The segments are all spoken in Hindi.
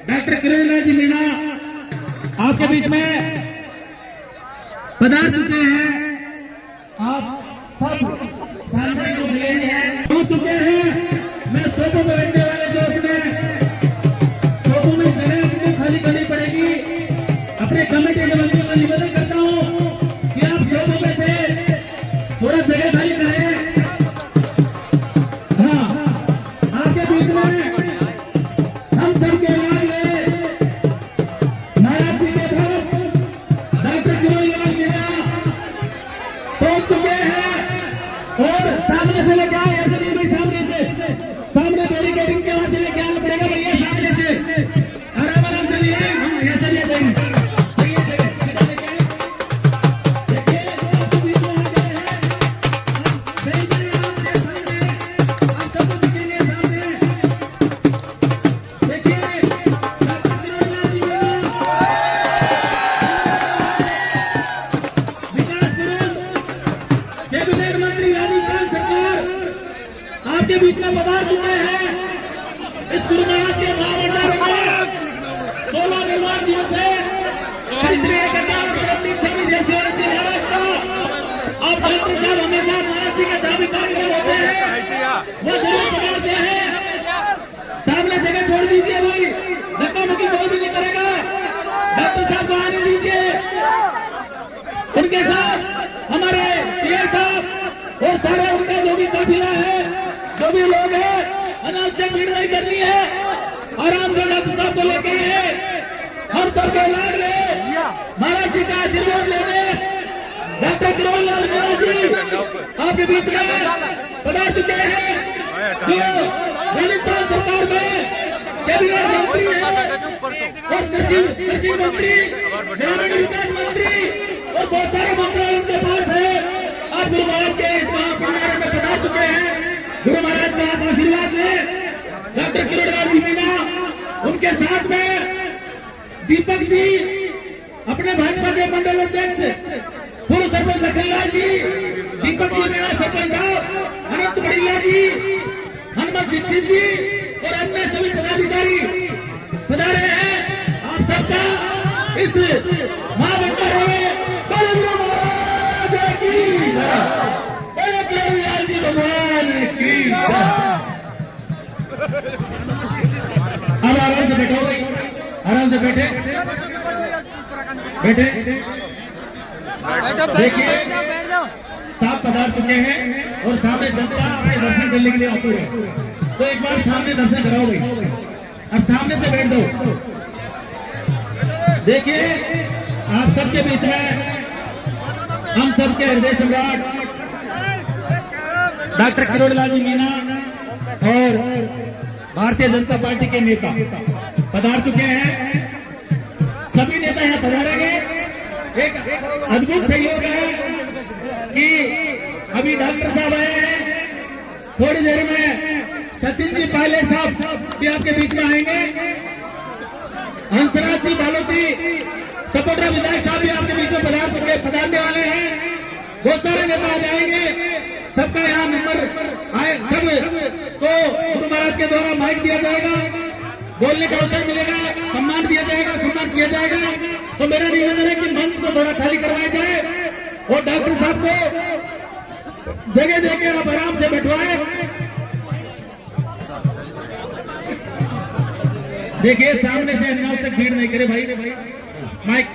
डॉक्टर किरोड़ीलाल जी मीणा आपके बीच में पधार चुके हैं। आप सब सामने को मिले हैं, हो चुके हैं। मैं सोफों में बैठने वाले जो अपने सोफों में जगह आपको खाली करनी पड़ेगी। अपने कमेटी के मंत्रियों को निवेदन करता हूँ कि आप सोफों में से थोड़ा जगह खाली करें। हाँ, आपके बीच में हम सबके लाडले महाराज जी के भक्त डॉक्टर किरोड़ीलाल मीणा पहुंच चुके हैं और सामने से लेके आए। ऐसे नहीं भाई, सामने बैरिकेडिंग के वहां से लेके आना पड़ेगा भैया, सामने से आराम आराम से लिए ऐसे ले जाएंगे। आपके बीच में पधार चुके हैं। इस गुरु महाराज के महाभंडार में 16 निर्माण दिवस है। इसलिए कहता हूं महाराज का आप डॉक्टर साहब हमेशा महाराज जी के धार्मिक कार्यक्रम होते हैं, वो जरूर पधारते हैं। सामने जगह छोड़ दीजिए भाई, धक्का मुक्की कोई भी नहीं करेगा। डॉक्टर साहब को आने दीजिए। उनके साथ हमारे सीएम साहब और सारे उनका जो भी काफिला है, जो भी लोग हैं, अनावश्यक भीड़ नहीं करनी है। आराम से डॉक्टर साहब को लेके आए। हम सबके लाड रहे महाराज जी का आशीर्वाद लेने डॉक्टर किरोड़ीलाल मीणा जी आपके बीच में पधार चुके हैं। जो राजस्थान सरकार में कैबिनेट मंत्री है और कृषि मंत्री, ग्रामीण विकास मंत्री और बहुत सारे मंत्रालय उनके पास है। आप गुरु महाराज के इस महाभंडारे में पधार चुके हैं। गुरु महाराज का आप आशीर्वाद लें। डॉक्टर किरोड़ीलाल जी मीणा, उनके साथ में दीपक जी, अपने भाजपा के मंडल अध्यक्ष पूर्व सरपंच लखनलाल जी, दीपक जी मीणा सरपंच साहब, अनंत बड़िया जी, हनुमत दीक्षित जी और अन्य सभी पदाधिकारी पधारे हैं। आप सबका इस महाभंडारे में गुरु महाराज की किरोड़ीलाल जी भगवान की। अब आराम से बैठो भाई, आराम से बैठे बैठे। देखिए साहब पधार चुके हैं और सामने जनता अपने दर्शन करने के लिए आती है, तो एक बार सामने दर्शन कराओ भाई और सामने से बैठ दो। देखिए आप सबके बीच में हम सबके हृदय सम्राट डॉक्टर किरोड़ीलाल जी मीणा और भारतीय जनता पार्टी के नेता पधार चुके हैं। सभी नेता यहाँ पधारेंगे। एक अद्भुत सहयोग है कि अभी डॉक्टर साहब आए हैं, थोड़ी देर में सचिन जी पायलट साहब भी आपके बीच में आएंगे। हंसराज जी बालोती सपोटा विधायक साहब भी आपके बीच में पधारने वाले हैं। बहुत सारे नेता आ जाएंगे। सबका यहाँ नंबर आए, सब तो गुरु महाराज के द्वारा माइक दिया जाएगा, बोलने का अवसर मिलेगा, सम्मान दिया जाएगा, सम्मान किया जाएगा। तो मेरा निवेदन है कि मंच को थोड़ा खाली करवाया जाए और डॉक्टर साहब को जगह देके आप आराम से बैठवाएं। देखिए सामने से अनावश्यक भीड़ नहीं करे भाई। माइक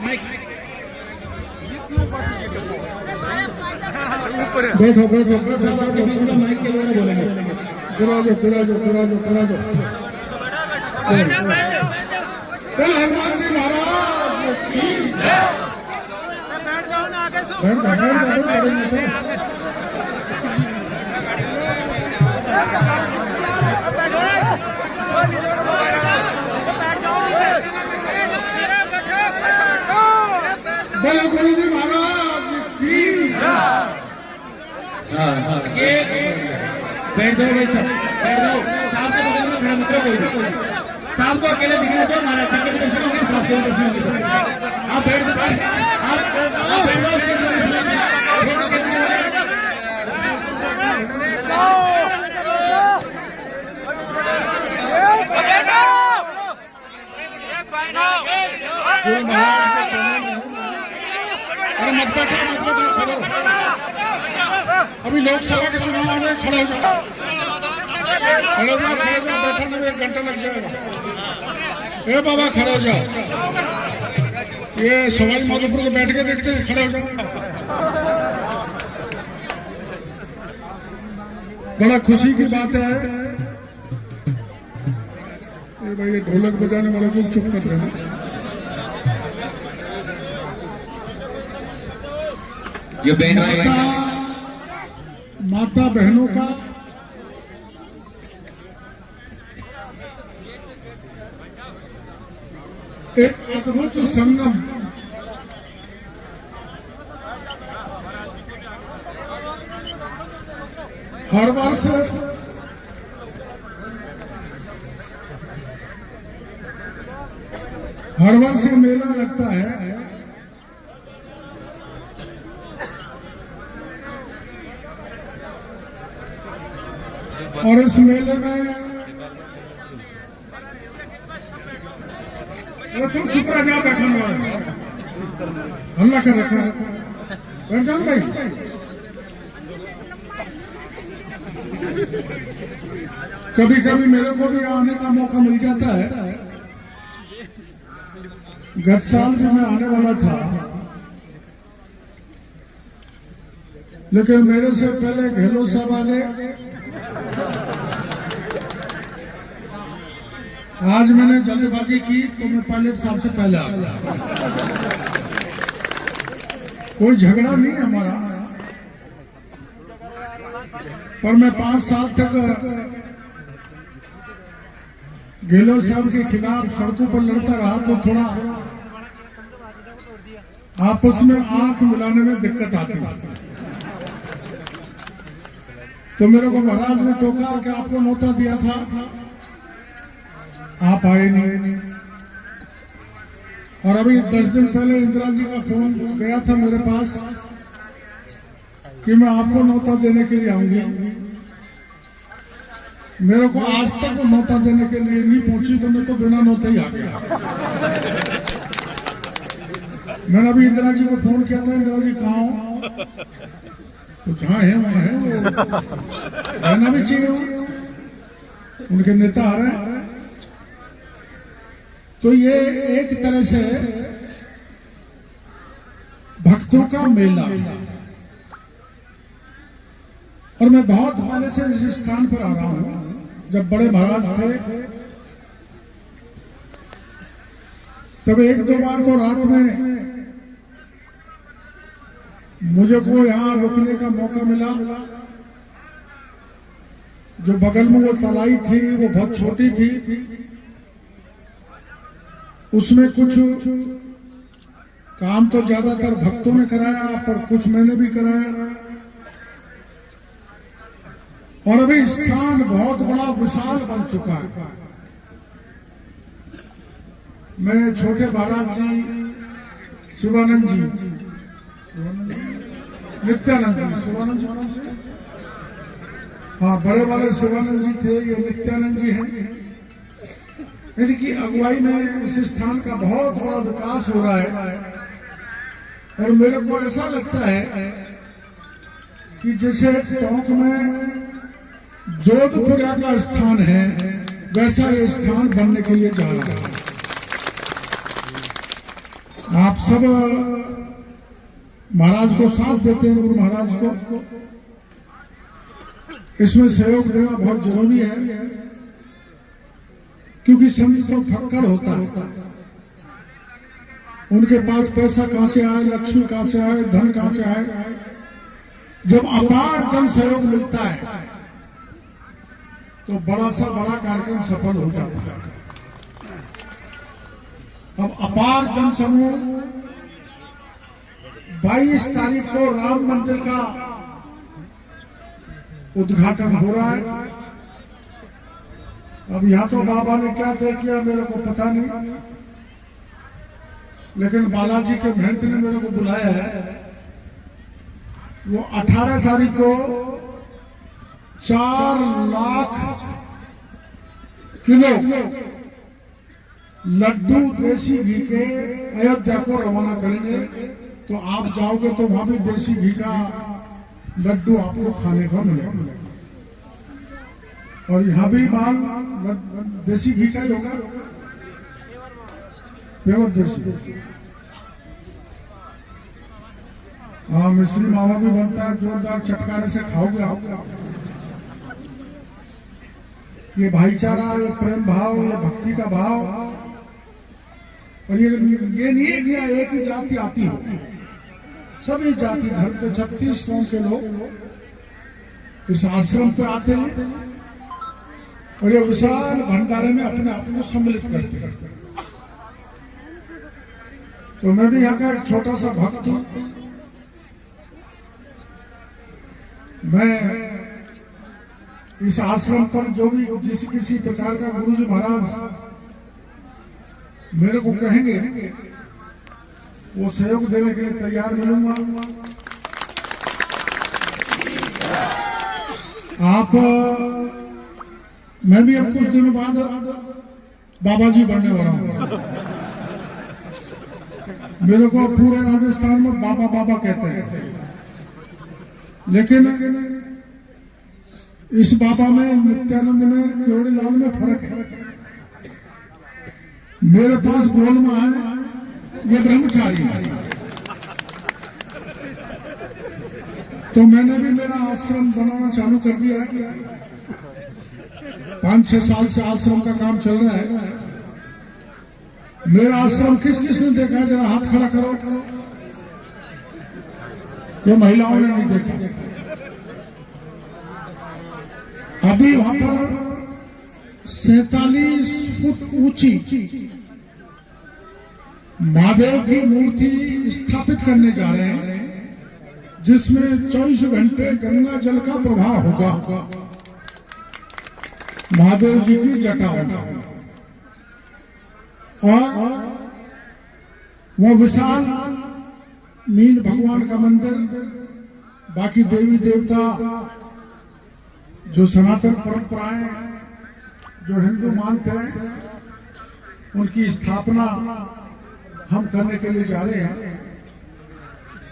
बैठो साहब आपके बीच में माइक के द्वारा बोलेंगे। हनुमान जी महाराज की जय। बोलो गुरु जी महाराज की जय। बैठ जाओ भाई, सब बैठ जाओ। साहब के बगल में खड़ा मत रहो, कोई साहब को अकेले दिखने दो। महाराज जी के दर्शन होंगे, साहब के दर्शन होंगे। आप बैठ जाओ, आप बैठ जाओ। जो महाराज के चरणों में हूँ। अरे मत बैठो खड़े हो। अभी लोकसभा के चुनाव आ रहे, खड़े हो जाओ, बैठा नहीं 1 घंटा लग जाएगा। ए बाबा खड़े हो जाओ, ये सवाई माधोपुर को बैठ के देखते हैं, खड़े हो जाओ। बड़ा खुशी की बात है भाई, ये ढोलक बजाने वाले को चुप कर देना। ये माता बहनों का एक अद्भुत संगम, हर वर्ष मेला लगता है। और इस मेले में तुम चुप रह जाओ, बैठने वाले हल्ला कर रखा है, बैठ जाओ भाई। कभी कभी मेरे को भी आने का मौका मिल जाता है। गत साल भी मैं आने वाला था, लेकिन मेरे से पहले गहलोत साहब आ गए। आज मैंने जल्दबाजी की तो मैं पायलट साहब से पहले आ गया। कोई झगड़ा नहीं है हमारा, पर मैं 5 साल तक गहलोत साहब के खिलाफ सड़कों पर लड़ता रहा, तो थोड़ा आपस में आंख मिलाने में दिक्कत आती है। तो मेरे को महाराज ने टोका कि आपको न्योता दिया था, आप आए नहीं। और अभी 10 दिन पहले इंदिरा जी का फोन गया था मेरे पास कि मैं आपको न्योता देने के लिए आऊंगी। मेरे को आज तक न्योता देने के लिए नहीं पहुंची, तो मैं तो बिना न्योता ही आ गया। मैंने अभी इंदिरा जी को फोन किया था, इंदिरा जी कहाँ हो? तो जहाँ है वहां है, वो रहना भी चाहिए, उनके नेता आ रहे हैं। तो ये एक तरह से भक्तों का मेला। और मैं बहुत पहले से इस स्थान पर आ रहा हूं। जब बड़े महाराज थे तब 1-2 बार तो रात में मुझे को यहां रुकने का मौका मिला। जो बगल में वो तलाई थी वो बहुत छोटी थी, उसमें कुछ काम तो ज्यादातर भक्तों ने कराया, पर कुछ मैंने भी कराया। और अभी स्थान बहुत बड़ा विशाल बन चुका है। मैं छोटे महाराज जी, शिवानंद जी, नित्यानंद जी, शिवानंद जी, हाँ बड़े वाले शिवानंद जी थे, ये नित्यानंद जी हैं। इनकी अगुवाई में इस स्थान का बहुत बड़ा विकास हो रहा है। और मेरे को ऐसा लगता है कि जैसे टोंक में जोधपुर का स्थान है, वैसा ये स्थान बनने के लिए जा रहा है। आप सब महाराज को साथ देते हैं, गुरु महाराज को इसमें सहयोग देना बहुत जरूरी है, क्योंकि संत तो फक्कड़ होता है। उनके पास पैसा कहां से आए, लक्ष्मी कहां से आए, धन कहां से आए। जब अपार जन सहयोग मिलता है तो बड़ा सा बड़ा कार्यक्रम सफल हो जाता है। अब अपार जन समूह 22 तारीख को राम मंदिर का उद्घाटन हो रहा है। अब यहां तो बाबा ने क्या तय किया मेरे को पता नहीं, लेकिन बालाजी के महंत ने मेरे को बुलाया है। वो 18 तारीख को 4 लाख किलो लड्डू देसी घी के अयोध्या को रवाना करेंगे। तो आप जाओगे तो वहां भी देसी घी का लड्डू आपको खाने को मिलेगा। और यहाँ भी माल देसी घी का ही होगा, प्योर देसी। हाँ, मिश्री मावा भी बनता है, जोरदार चटकारे से खाओगे आप। ये भाईचारा, ये प्रेम भाव, ये भक्ति का भाव। और ये नहीं है कि एक ही जाति आती हो, सभी जाति धर्म के 36 कौम के लोग इस आश्रम पे आते हैं और ये विशाल भंडारे में अपने आप को सम्मिलित करते हैं। तो मैं भी यहाँ का एक छोटा सा भक्त हूं। मैं इस आश्रम पर जो भी जिस किसी प्रकार का गुरुजी महाराज मेरे को कहेंगे वो सहयोग देने के लिए तैयार मिलूंगा। आप मैं भी अब कुछ दिनों बाद बाबा जी बनने वाला हूं। मेरे को पूरे राजस्थान में बाबा बाबा कहते हैं, लेकिन इस बाबा में, नित्यानंद में, केवड़ी लाल में फर्क है। मेरे पास गोलमा है, ये ब्रह्मचारी है। तो मैंने भी मेरा आश्रम बनाना चालू कर दिया है। 5-6 साल से आश्रम का काम चल रहा है। मेरा आश्रम किस किसने देखा है? जरा हाथ खड़ा करो। ये महिलाओं ने नहीं देखा। अभी वहां पर 47 फुट ऊंची महादेव की मूर्ति स्थापित करने जा रहे हैं, जिसमें 24 घंटे गंगा जल का प्रवाह होगा। महादेव जी की जटा होगा और वो विशाल मीन भगवान का मंदिर, बाकी देवी देवता जो सनातन परंपराएं जो हिंदू मानते हैं, उनकी स्थापना हम करने के लिए जा रहे हैं।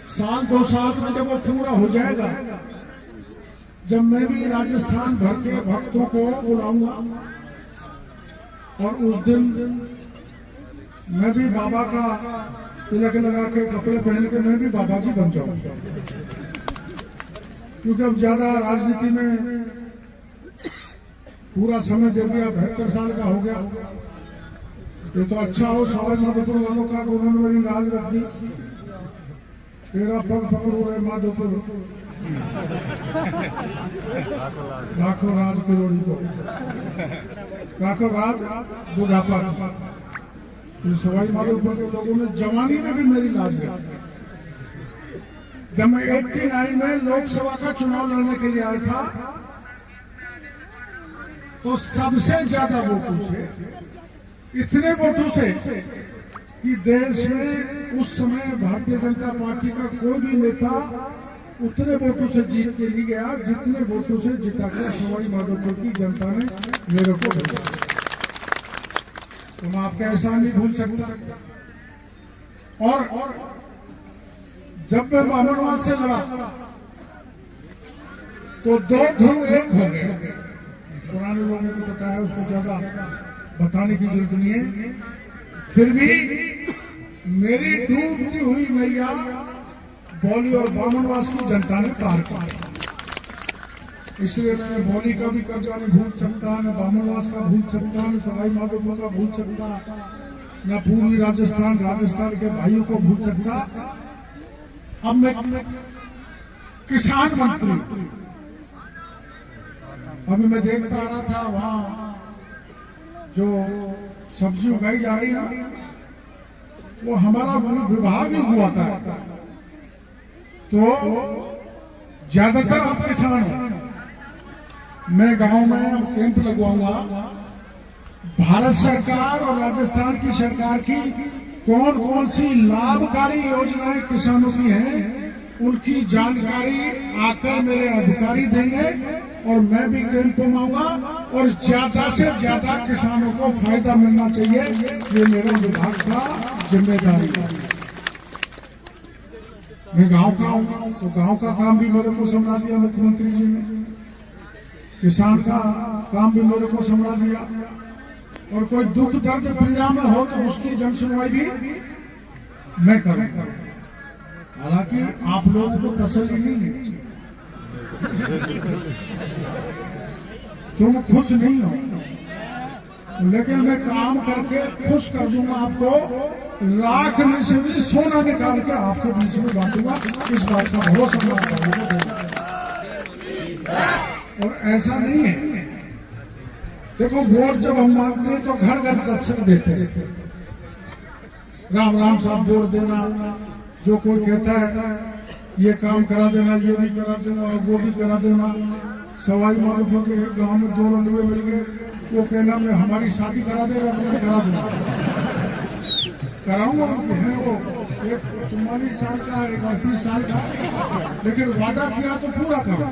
1-2 साल में जब वो पूरा हो जाएगा, जब मैं भी राजस्थान भर के भक्तों को बुलाऊंगा और उस दिन मैं भी बाबा का तिलक लगा के कपड़े पहन के मैं भी बाबा जी बन जाऊंगा। क्योंकि अब ज्यादा राजनीति में पूरा समय दे दिया, 72 साल का हो गया। ये तो अच्छा हो सवाई माधोपुर वालों का, उन्होंने मेरी राज रख दी। तेरा पग पकड़ो रे माधोपुर, राखो राज किरोड़ी को, राखो राज बुढ़ापा। सवाई माधोपुर के लोगों ने जवानी में भी मेरी लाज रखी। जब मैं 89 में लोकसभा का चुनाव लड़ने के लिए आया था, तो सबसे ज्यादा वोटों से, इतने वोटों से कि देश में उस समय भारतीय जनता पार्टी का कोई भी नेता उतने वोटों से जीत के नहीं गया जितने वोटों से जिता के सवाई माधोपुर की जनता ने मेरे को भेजा। तो मैं आपका एहसान नहीं भूल सकता। और जब मैं बामनवास से लड़ा तो 2 ध्रुव एक हो गए। पुराने लोगों को पता है, उसको ज्यादा बताने की जरूरत नहीं है। फिर भी मेरी डूबती हुई नैया बौली और बामनवास की जनता ने पार किया। इसलिए मैं बौली का भी कर्जा नहीं भूल सकता, न बामनवास का भूल सकता, न सवाई माधोपुर का भूल सकता, न पूर्वी राजस्थान के भाइयों को भूल सकता। अब मैं किसान मंत्री, अभी मैं देखता आ रहा था वहां जो सब्जी उगाई जा रही है, वो हमारा विभाग ही हुआ था। तो ज्यादातर आप किसान हैं। मैं गांव में कैंप लगवाऊंगा। भारत सरकार और राजस्थान की सरकार की कौन कौन सी लाभकारी योजनाएं किसानों की हैं, उनकी जानकारी आकर मेरे अधिकारी देंगे और मैं भी कैंप में आऊंगा और ज्यादा से ज्यादा किसानों को फायदा मिलना चाहिए। ये मेरे विभाग का जिम्मेदारी है। मैं गांव का हूं तो गांव का काम भी मेरे को संभाल दिया मुख्यमंत्री जी ने, किसान का काम भी मेरे को संभाल दिया, और कोई दुख दर्द पीड़ा में हो तो उसकी जन सुनवाई भी मैं करूंगा। हालांकि आप लोगों को तसल्ली नहीं है, तुम खुश नहीं हो, लेकिन मैं काम करके खुश कर दूंगा आपको। लाख में से भी सोना निकाल के आपके बीच में बांटूंगा, इस बात का भरोसा मैं। और ऐसा नहीं है, देखो वोट जब हम मांगते हैं तो घर घर दर्शक देते हैं, राम राम साहब वोट देना, जो कोई कहता है ये काम करा देना, ये भी करा देना और वो भी करा देना। सवाई माधोपुर के एक गांव में 2 लड़ुए मिल गए, वो कहना मैं हमारी शादी करा देगा, मैं करा दूंगा, कराऊंगा। है वो एक 44 साल का, एक 38 साल का, लेकिन वादा किया तो पूरा करो।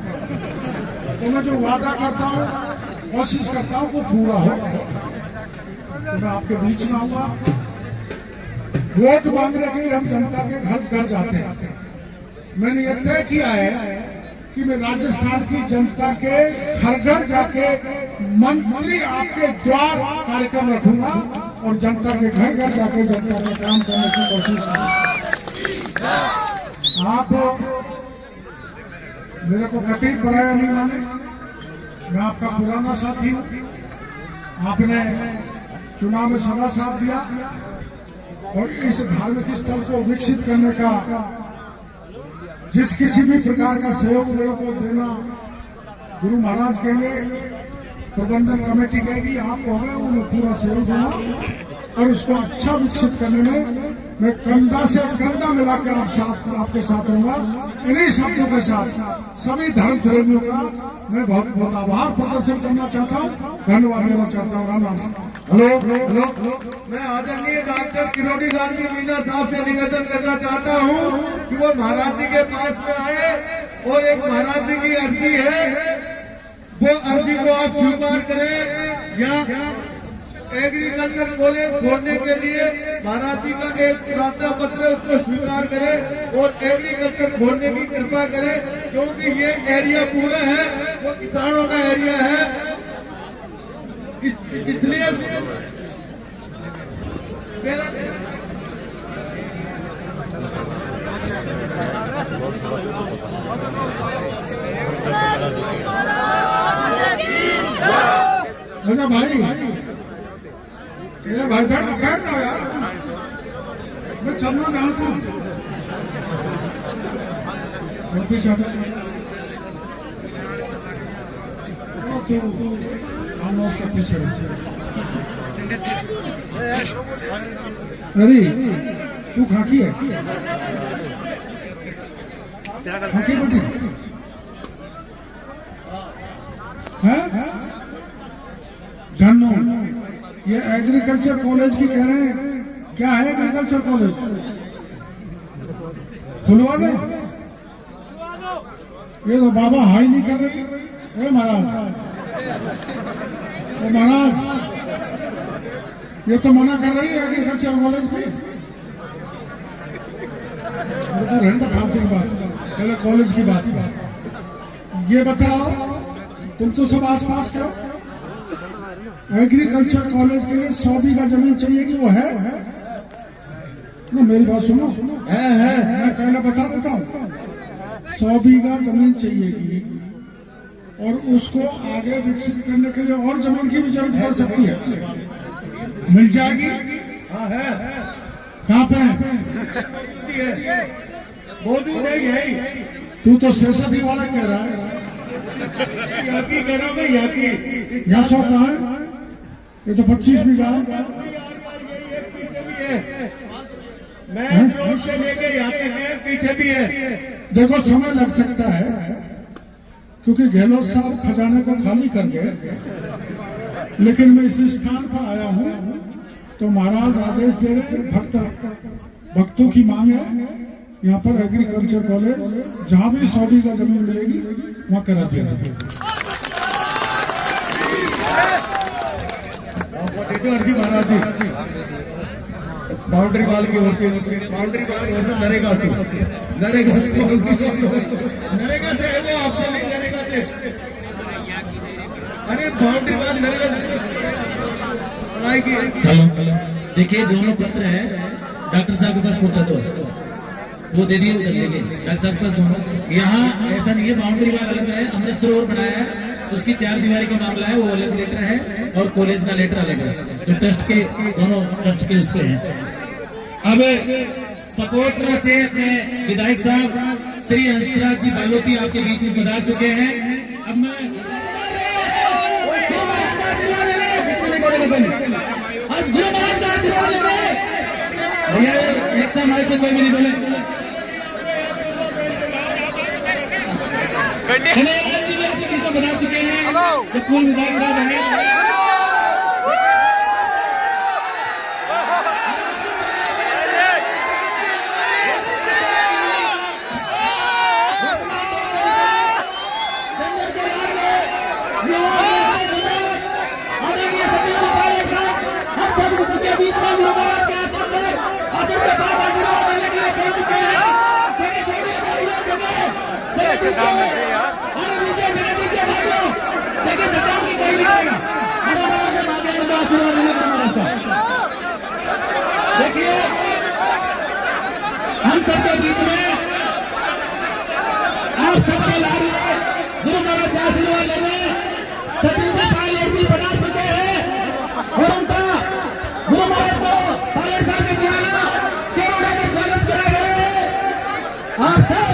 तो मैं जो वादा करता हूँ, कोशिश करता हूँ वो पूरा हो। तो मैं आपके बीच में आऊंगा। वोट मांगने के लिए हम जनता के घर घर जाते हैं। मैंने ये तय किया है कि मैं राजस्थान की जनता के घर घर जाके मंत्री आपके द्वार कार्यक्रम रखूंगा और जनता के घर घर जाके जनता का काम करने की कोशिश करूंगा। आप मेरे को कतई पराया नहीं माने, मैं आपका पुराना साथी हूं। आपने चुनाव में सदा साथ दिया और इस धार्मिक स्थल को विकसित करने का जिस किसी भी प्रकार का सहयोग मेरे को देना, गुरु महाराज कहेंगे, प्रबंधन कमेटी कहेगी, आप होगा उन्हें पूरा सहयोग देना और उसको अच्छा विकसित करने में मैं कंधा से कंधा मिलाकर आपके साथ रहूंगा। इन्हीं शब्दों के साथ सभी धर्म धर्मियों का मैं बहुत बहुत आभार प्रदर्शन करना चाहता हूँ, धन्यवाद देना चाहता हूँ। राम राम। हेलो हेलो, मैं आदरणीय डॉक्टर किरोड़ी लाल मीणा साहब से निवेदन करना चाहता हूँ कि वो महाराज जी के पास में आए और एक महाराज जी की अर्जी है, वो अर्जी को आप स्वीकार करें। या एग्रीकल्चर कॉलेज खोलने के लिए महाराज जी का एक प्रार्थना पत्र है, उसको स्वीकार करें और एग्रीकल्चर खोलने की कृपा करें, क्योंकि ये एरिया पूरा है वो किसानों का एरिया है। इसलिए मेरा भाई बैठ जाओ यार, मैं चलना जानता हूँ। उसका पीछे अरे तू खाकी है, खाकी बेटी है। जानो ये एग्रीकल्चर कॉलेज की कह रहे हैं, क्या है एग्रीकल्चर कॉलेज? खुलवा दे। ये तो बाबा हाई नहीं कर रही है महाराज, महाराज ये तो मना कर रही है एग्रीकल्चर कॉलेज की। तो रहने फालतू की बात, पहले कॉलेज की बात। ये बताओ तुम तो सब आस पास के हो, एग्रीकल्चर कॉलेज के लिए 100 बीघा जमीन चाहिए कि वो है ना? मेरी बात सुनो, है मैं पहले बता देता हूँ। 100 बीघा जमीन चाहिए और उसको आगे विकसित करने के लिए और जमीन की भी जरूरत पड़ सकती है। मिल जाएगी? हाँ है। कहाँ पे मौजूद है। तू तो सियासत वाला कह रहा है। यहाँ की कह रहा हूँ मैं, यहाँ की। यहाँ 100 कहाँ है? ये तो 25 बीघा है। पीछे भी है, मैं रोड से लेके यहाँ तक पीछे भी है। देखो समय लग सकता है क्योंकि गहलोत साहब खजाने को खाली कर गए, लेकिन मैं इस स्थान पर आया हूँ तो महाराज आदेश दे रहे, भक्तों की मांग है, यहाँ पर एग्रीकल्चर कॉलेज जहाँ भी 100 बीघा जमीन मिलेगी वहाँ करा दिया जाएगा। महाराज जी बाउंड्री वाल की होती है, बाउंड्री वाल नरेगा से नरेगा से है वो आपसे नहीं, नरेगा से। अरे बाउंड्री वाल नरेगा से पढ़ाई की। हेलो, देखिए दोनों पत्र हैं, डॉक्टर साहब के पास पहुंचा तो वो दे दिए उधर लेके, डॉक्टर साहब के पास दोनों। यहाँ ऐसा नहीं है, बाउंड्री वाल अलग है, अमृत सरोवर बनाया है, उसकी 4 दीवारी का मामला है, वो अलग लेटर है, और कॉलेज का लेटर अलग है, जो ट्रस्ट के दोनों ट्रस्ट के उस पे हैं। अब सपोर्ट से अपने विधायक साहब श्री हंसराज जी बालोती आपके बीच में पधार चुके हैं। अब मैं एकता माइक पे कोई भी नहीं बोले, जी भी आपके बीच में पधार चुके हैं, जो पूर्व विधायक साहब हैं। देखिए हम सबके बीच में आप सबके लाभ में गुरु महाराज से आशीर्वाद लेने सचिन जी पायलट जी पधार चुके हैं, और उनका गुरु महाराज को पायलट साहब के द्वारा सेवा का स्वागत करा गया। आप सब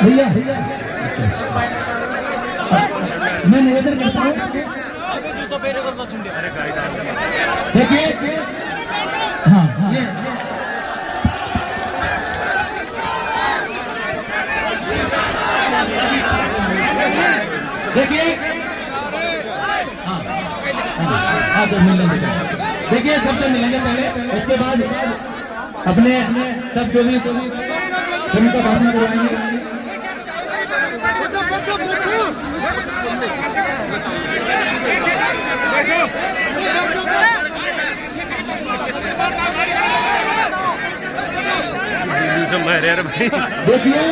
भैया मैं निवेदन करता हूँ, देखिए हाँ ये देखिए हाँ तो मिलेंगे, देखिए सबसे मिलेंगे पहले, उसके बाद अपने सब जो भी सभी का भाषण करवाएंगे। देखिए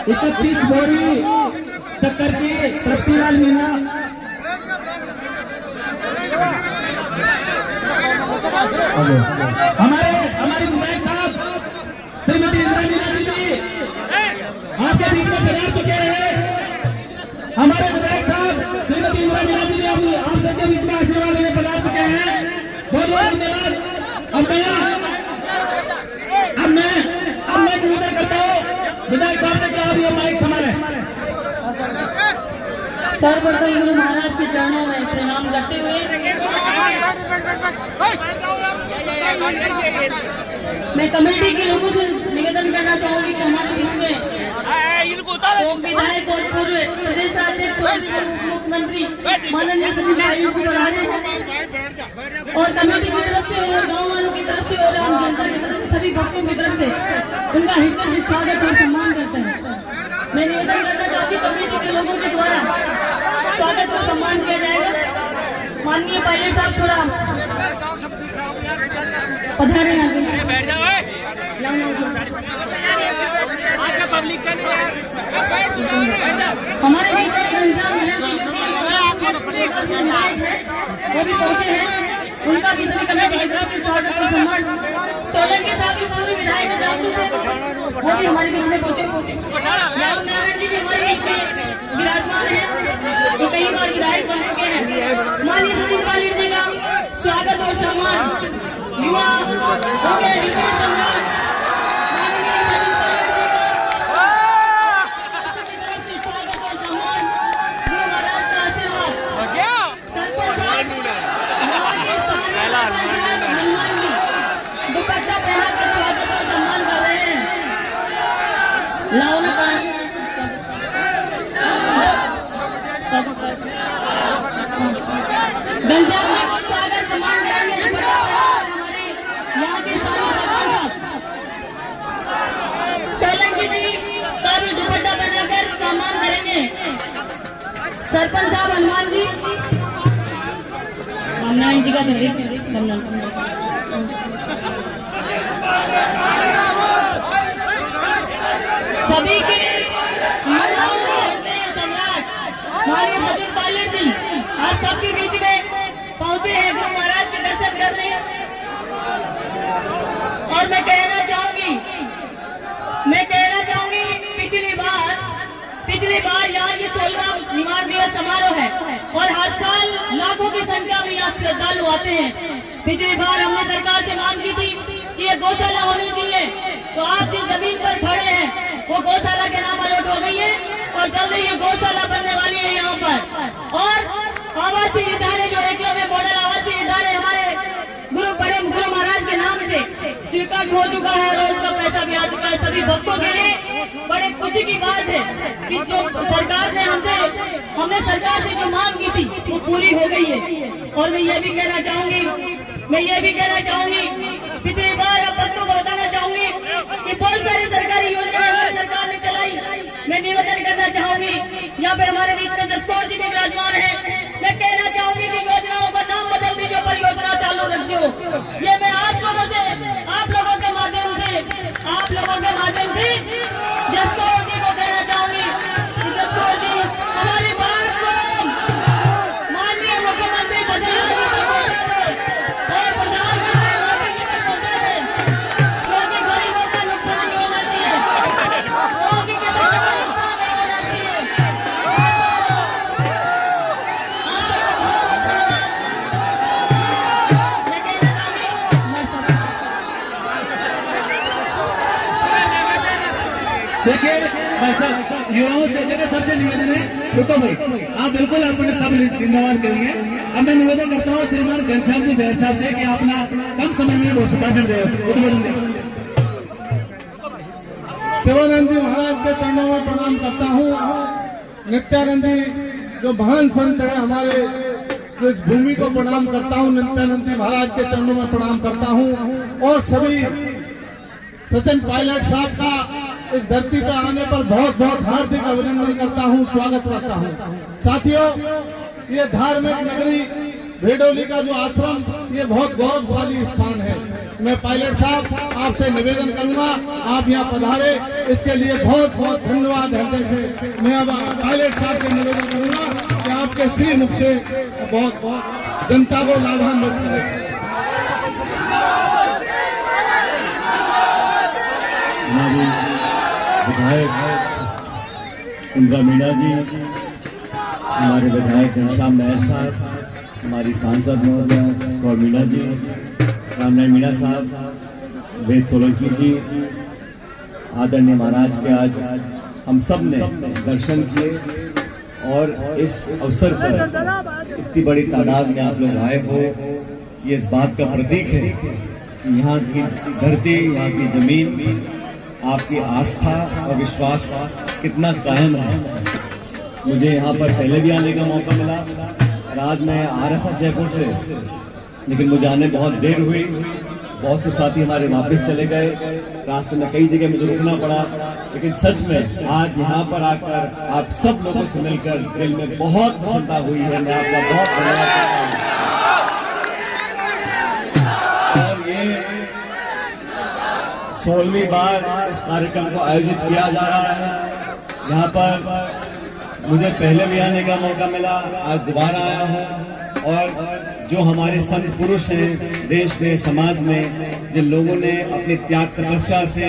31 बोरी शक्कर की प्रतिलाल मीना हमारे विधायक साहब श्रीमती इंदिरा मीना जी भी आपके बीच में पधार चुके हैं। हमारे विधायक साहब श्रीमती इंदिरा मीना जी भी आप सबके बीच में आशीर्वाद लेने पधार चुके हैं। बहुत बहुत धन्यवाद। अब मैं निवेदन करता हूँ, विधायक साहब ने कहा अभी माइक संभाले। सर्वप्रथम गुरु महाराज के चरणों में प्रणाम करते हुए मैं कमेटी के लोगों से निवेदन करना चाहूंगी कि हमारे बीच में विधायक और पूर्व प्रदेश अध्यक्ष और मुख्यमंत्री माननीय सचिन आयुक्त जी पधारे और कमेटी की तरफ से और गाँव वालों की तरफ से और आम जनता की तरफ से सभी भक्तों की तरफ से उनका हृदय से स्वागत और सम्मान करते हैं। मैं निवेदन करना चाहती कमेटी के लोगों के द्वारा स्वागत और सम्मान किया जाएगा। माननीय पायलट साहब थोड़ा पधारे हमारे बीच में घनश्याम विधायक है, वो भी पहुंचे हैं, उनका भी सभी कमेटी की तरफ से स्वागत और सम्मान। सोलन के साथ भी पूर्व विधायक है, वो भी हमारे बीच में पहुंचे। राम नारायण जी भी हमारे बीच में विराजमान है, वो कई बार विधायक बन चुके हैं। माननीय सचिन पायलट जी का स्वागत और सम्मान। युवा उनके अधिकार सम्मान माननीय सचिन पायलट जी का की तरफ से स्वागत और सम्मान। गुरु महाराज का आशीर्वाद दुपट्टा पहनाकर स्वागत और सम्मान कर रहे हैं। लाओ घनश्याम जी को स्वागत सम्मान करेंगे। हमारे सरपंच साहब हनुमान जी, रामनारायण जी का सभी के सम्राट माननीय सचिन पायलट जी आप सबके बीच में पहुंचे हैं गुरु महाराज के दर्शन करने। और मैं कहना चाहूंगी पिछली बार यहाँ ये 16वां निवार दिवस समारोह है और हर साल लाखों की संख्या में यहाँ श्रद्धालु आते हैं। पिछली बार हमने सरकार से मांग की थी कि ये गौशाला होनी चाहिए, तो आप जिस जमीन पर खड़े हैं वो गौशाला के नाम अलॉट हो गई है और जल्द ही ये गौशाला बनने वाली है यहाँ पर। और आवासीय इदारे जो एकलव्य मॉडल आवासीय इदारे हमारे गुरु महाराज के नाम से स्वीकार हो चुका है और उसका पैसा भी आ चुका है। सभी भक्तों के लिए बड़े खुशी की बात है कि जो सरकार ने हमने सरकार से जो मांग की थी वो पूरी हो गई है। और मैं ये भी कहना चाहूंगी पिछली बार आप भक्तों को बताना चाहूंगी कि बहुत सारी सरकारी योजनाएं हमारी सरकार ने चलाई। मैं निवेदन करना चाहूंगी, यहाँ पे हमारे बीच में जसकौर जी भी विराजमान है, मैं कहना चाहूंगी कि योजनाओं का नाम बदल दीजिए, परियोजना चालू रखियो। ये मैं आप लोगों के माध्यम से जसकौर जी को कहना चाहूंगी कि जसकौर जी हमारी बात को माननीय मुख्यमंत्री बदलना जी तक पहुंचा दे और प्रधानमंत्री मोदी जी तक पहुंचा दे, क्योंकि गरीबों का नुकसान नहीं होना चाहिए, क्योंकि किसानों का नुकसान नहीं होना चाहिए। आप सबको बहुत बहुत धन्यवाद। मैं कहना चाहूंगी देखिए भाई साहब, युवाओं से देखिए सबसे निवेदन है, रुको भाई आप बिल्कुल अपने सब जिम्मेवार करेंगे। अब मैं निवेदन करता हूँ श्रीमान घनश्याम जी देर साहब से कि अपना कम समय में वो भाषण दे उद्बोधन दे। शिवानंद जी महाराज के चरणों में प्रणाम करता हूँ। नित्यानंद जी जो महान संत है हमारे इस भूमि को प्रणाम करता हूँ। नित्यानंद जी महाराज के चरणों में प्रणाम करता हूँ और सभी सचिन पायलट साहब का इस धरती पर आने पर बहुत बहुत हार्दिक अभिनंदन करता हूं, स्वागत करता हूं। साथियों, ये धार्मिक नगरी भेडोली का जो आश्रम ये बहुत गौरवशाली स्थान है। मैं पायलट साहब आपसे निवेदन करूंगा आप यहाँ पधारे, इसके लिए बहुत बहुत धन्यवाद हृदय से। मैं अब पायलट साहब से निवेदन करूंगा कि आपके श्री मुख से बहुत बहुत जनता को लाभान्वित करें। विधायक इंदिरा मीणा जी, हमारे विधायक घनश्याम मेहर साहब, हमारी सांसद महोदया स्कॉर मीणा जी, रामनारायण मीणा साहब, वेद सोलंकी जी, आदरणीय महाराज के आज हम सब ने दर्शन किए और इस अवसर पर इतनी बड़ी तादाद में आप लोग आए हो, ये इस बात का प्रतीक है कि यहाँ की धरती, यहाँ की जमीन आपकी आस्था और विश्वास कितना कायम है। मुझे यहाँ पर पहले भी आने का मौका मिला और आज मैं आ रहा था जयपुर से, लेकिन मुझे आने बहुत देर हुई। बहुत से साथी हमारे वापस चले गए, रास्ते में कई जगह मुझे रुकना पड़ा, लेकिन सच में आज यहाँ पर आकर आप सब लोगों से मिलकर दिल में बहुत प्रसन्नता हुई है। मैं आपका बहुत धन्यवाद करता हूँ। और ये 16वीं बार इस कार्यक्रम को आयोजित किया जा रहा है। यहाँ पर मुझे पहले भी आने का मौका मिला, आज दोबारा आया हूँ। और जो हमारे संत पुरुष हैं देश में, समाज में, जिन लोगों ने अपनी त्याग तपस्या से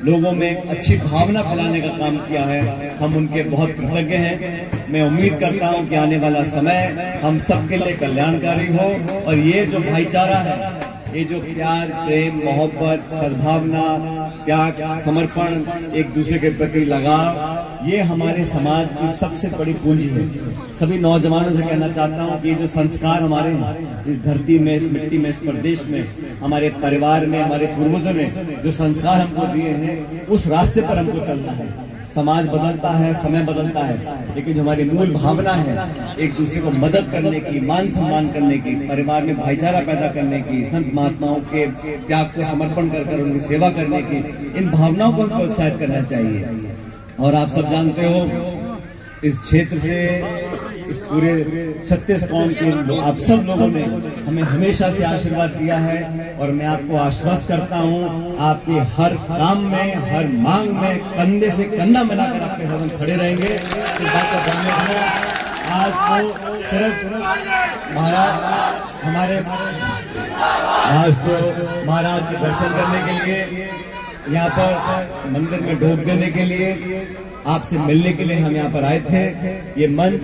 लोगों में अच्छी भावना फैलाने का काम किया है, हम उनके बहुत कृतज्ञ हैं। मैं उम्मीद करता हूं कि आने वाला समय हम सबके लिए कल्याणकारी हो और ये जो भाईचारा है, ये जो प्यार, प्रेम, मोहब्बत, सद्भावना, त्याग, समर्पण, एक दूसरे के प्रति लगाव, ये हमारे समाज की सबसे बड़ी पूंजी है। सभी नौजवानों से कहना चाहता हूँ कि ये जो संस्कार हमारे हैं इस धरती में, इस मिट्टी में, इस प्रदेश में, हमारे परिवार में, हमारे पूर्वजों ने जो संस्कार हमको दिए हैं, उस रास्ते पर हमको चलना है। समाज बदलता है, समय बदलता है, लेकिन जो हमारी मूल भावना है एक दूसरे को मदद करने की, मान सम्मान करने की, परिवार में भाईचारा पैदा करने की, संत महात्माओं के त्याग को समर्पण कर उनकी सेवा करने की, इन भावनाओं को प्रोत्साहित करना चाहिए। और आप सब जानते हो इस क्षेत्र से, इस पूरे 36 कौम के आप सब लोगों ने हमें हमेशा से आशीर्वाद दिया है और मैं आपको आश्वस्त करता हूं, आपके हर काम में, हर मांग में कंधे से कंधा मिलाकर आपके साथ हम खड़े रहेंगे। इस बात का ध्यान रखना। आज तो सिर्फ महाराज के दर्शन करने के लिए, यहाँ पर मंदिर में ढोक देने के लिए, आपसे मिलने के लिए हम यहाँ पर आए थे। ये मंच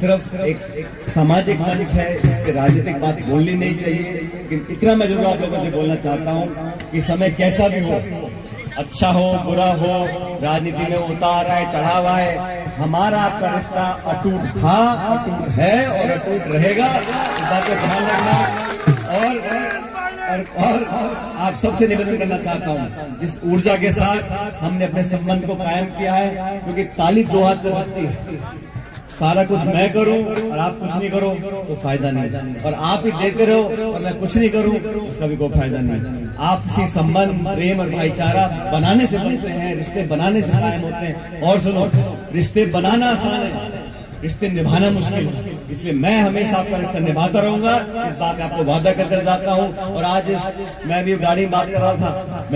सिर्फ एक सामाजिक मंच है, इस पे राजनीतिक बात बोलनी नहीं चाहिए, लेकिन इतना मैं जरूर आप लोगों से बोलना चाहता हूँ कि समय कैसा भी हो, अच्छा हो बुरा हो, राजनीति में उतार है चढ़ावा है, हमारा आपका रिश्ता अटूट था, अटूट है और अटूट रहेगा। इस बात का ध्यान रखना। और आप सबसे निवेदन करना चाहता हूं, जिस ऊर्जा के साथ हमने अपने संबंध को कायम किया है, क्योंकि ताली दो हाथ से बजती है, सारा कुछ मैं करूं और आप कुछ नहीं करो तो फायदा नहीं, और आप ही देते रहो और मैं कुछ नहीं करूं उसका भी कोई फायदा नहीं। आपसी संबंध, प्रेम और भाईचारा बनाने से बनते हैं, रिश्ते बनाने से कायम होते हैं। और सुनो, रिश्ते बनाना आसान है, रिश्ते निभाना मुश्किल है, इसलिए मैं हमेशा आपका रिश्ता निभाता रहूंगा। इस बात का आपको वादा कर जाता हूं। और आज मैं भी गाड़ी में बात कर रहा था,